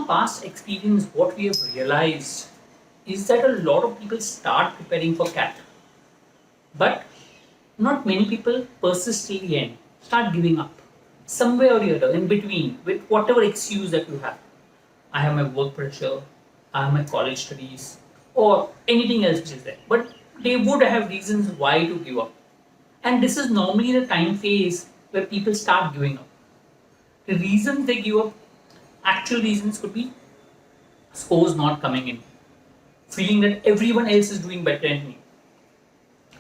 past experience, what we have realized is that a lot of people start preparing for CAT, but not many people persist till the end, start giving up. Somewhere or the other, in between, with whatever excuse that you have. I have my work pressure, I have my college studies, or anything else which is there. But they would have reasons why to give up. And this is normally the time phase where people start giving up. The reasons they give up, actual reasons could be scores not coming in, feeling that everyone else is doing better than me.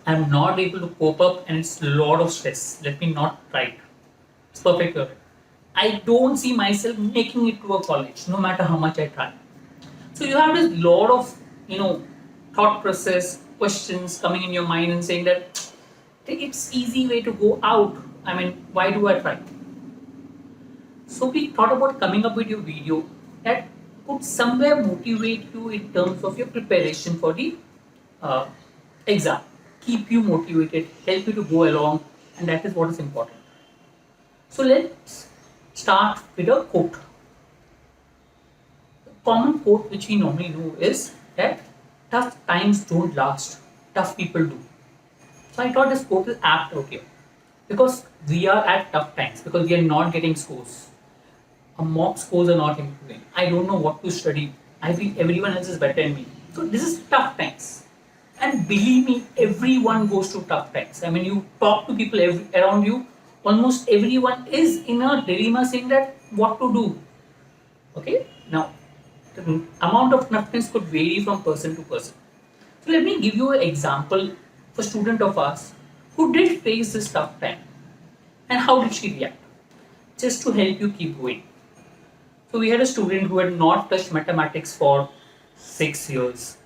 I'm not able to cope up and it's a lot of stress. Let me not try it. It's perfect. I don't see myself making it to a college, no matter how much I try. So you have this lot of, thought process, questions coming in your mind and saying that it's easy way to go out. I mean, why do I try? So we thought about coming up with a video that could somewhere motivate you in terms of your preparation for the exam, keep you motivated, help you to go along, and that is what is important. So let's start with a quote. The common quote which we normally know is that tough times don't last, tough people do. So I thought this quote is apt out here because we are at tough times because we are not getting scores. Our mock scores are not improving. I don't know what to study. I feel everyone else is better than me. So this is tough times. And believe me, everyone goes through tough times. I mean, you talk to people around you, almost everyone is in a dilemma saying that what to do. Okay, now the amount of toughness could vary from person to person. So let me give you an example of a student of ours who did face this tough time and how did she react, just to help you keep going. So we had a student who had not touched mathematics for 6 years,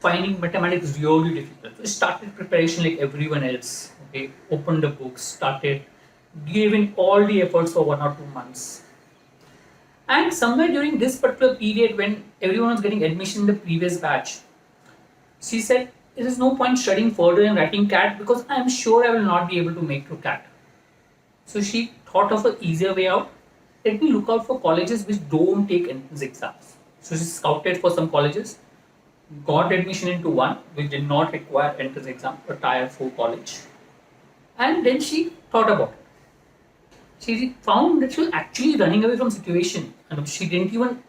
finding mathematics really difficult. So started preparation like everyone else. Okay, opened the books, started giving all the efforts for 1 or 2 months. And somewhere during this particular period, when everyone was getting admission in the previous batch, she said, "There is no point studying further and writing CAT because I am sure I will not be able to make through CAT." So she thought of an easier way out. Let me look out for colleges which don't take entrance exams. So she scouted for some colleges, got admission into one which did not require entrance exam, a tier 4 college. And then she thought about it. She found that she was actually running away from situation. And she didn't even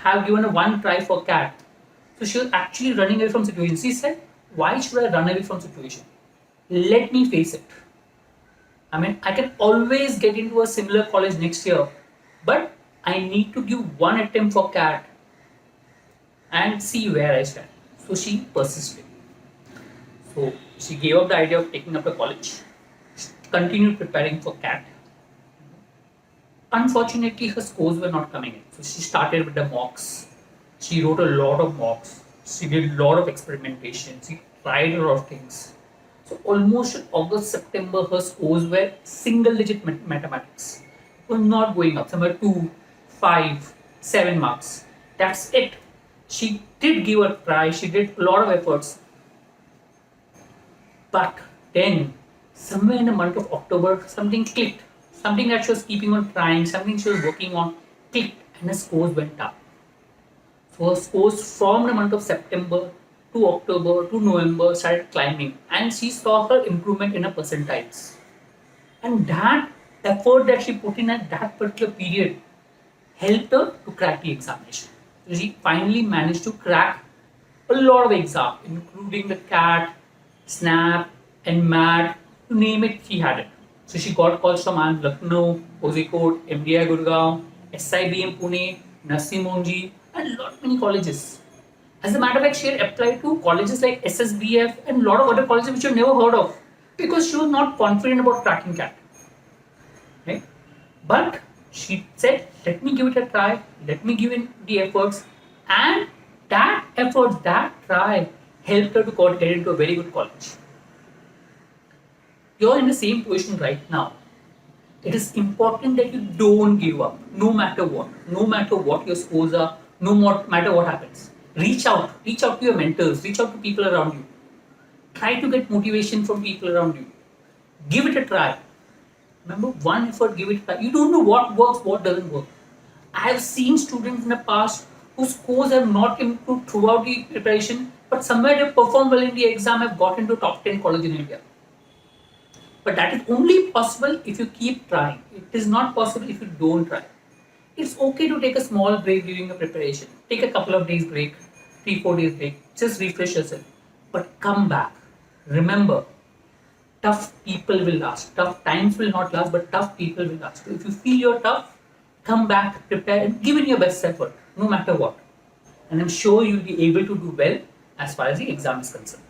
have given a one try for CAT. So she was actually running away from situation. She said, why should I run away from situation? Let me face it. I mean, I can always get into a similar college next year, but I need to give one attempt for CAT and see where I stand. So she persisted. So she gave up the idea of taking up a college, continued preparing for CAT. Unfortunately, her scores were not coming in. So she started with the mocks. She wrote a lot of mocks. She did a lot of experimentation. She tried a lot of things. So almost in August, September, her scores were single digit mathematics. It was not going up, somewhere 2, 5, 7 marks. That's it. She did give a try, she did a lot of efforts. But then, somewhere in the month of October, something clicked. Something that she was keeping on trying, something she was working on, clicked and her scores went up. So her scores from the month of September to October to November started climbing and she saw her improvement in her percentiles. And that effort that she put in at that particular period helped her to crack the examination. So she finally managed to crack a lot of exams, including the CAT, SNAP, and MAT, to name it, she had it. So she got calls from IIM Lucknow, Kozhikode, MDI Gurgaon, SIBM Pune, Narsee Monjee, and lot many colleges. As a matter of fact, she had applied to colleges like SSBF and a lot of other colleges which you never heard of because she was not confident about cracking CAT. Right? But she said, let me give it a try, let me give in the efforts, and that effort, that try helped her to get into a very good college. You're in the same position right now. It is important that you don't give up, no matter what your scores are, no matter what happens. Reach out to your mentors, reach out to people around you. Try to get motivation from people around you. Give it a try. Remember, one effort, give it a try. You don't know what works, what doesn't work. I have seen students in the past whose scores have not improved throughout the preparation, but somewhere they perform well in the exam, have got into top 10 college in India. But that is only possible if you keep trying. It is not possible if you don't try. It's okay to take a small break during a preparation. Take a couple of days break, 3-4 days break. Just refresh yourself. But come back. Remember, tough people will last. Tough times will not last, but tough people will last. So if you feel you're tough, come back, prepare, and give it your best effort, no matter what. And I'm sure you'll be able to do well as far as the exam is concerned.